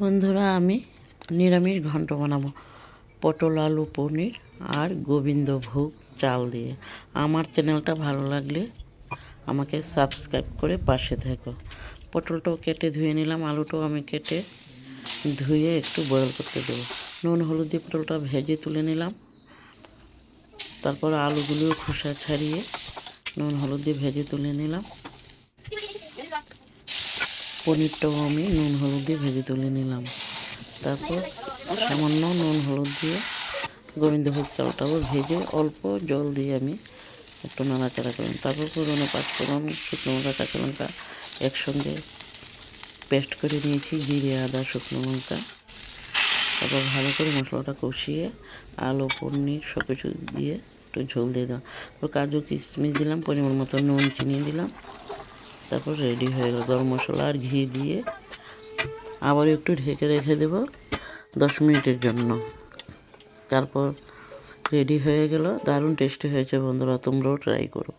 বন্ধুরা, আমি নিরামিষ ঘন্ট বানাবো পটল আলু পনির আর গোবিন্দভোগ চাল দিয়ে। আমার চ্যানেলটা ভালো লাগলে আমাকে সাবস্ক্রাইব করে পাশে থেকো। পটলটাও কেটে ধুয়ে নিলাম, আলুটাও আমি কেটে ধুয়ে একটু বয়েল করতে দেবো। নুন হলুদ দিয়ে পটলটা ভেজে তুলে নিলাম। তারপর আলুগুলিও খোসা ছাড়িয়ে নুন হলুদ দিয়ে ভেজে তুলে নিলাম। পনিরটাও আমি নুন হলুদ দিয়ে ভেজে তুলে নিলাম। তারপর সামান্য নুন হলুদ দিয়ে গোবিন্দভোগ চালটাও ভেজে অল্প জল দিয়ে আমি একটু নাড়াচাড়া করলাম। তারপর পুরনো পাঁচফোড়ন, শুকনো লঙ্কা, কাঁচা লঙ্কা একসঙ্গে পেস্ট করে নিয়েছি, জিরে আদা শুকনো লঙ্কা। তারপর ভালো করে মশলাটা কষিয়ে আলু পনির সব কিছু দিয়ে একটু ঝোল দিয়ে দিলাম। তারপর কাজু কিশমিশ দিলাম, পরিমাণ মতো নুন চিনি দিলাম। তারপর রেডি হয়ে গেল। গরম মশলা আর ঘি দিয়ে আবার একটু ঢেকে রেখে দেব 10 মিনিটের জন্য। তারপর রেডি হয়ে গেল। দারুণ টেস্টি হয়েছে বন্ধুরা, তোমরাও ট্রাই করো।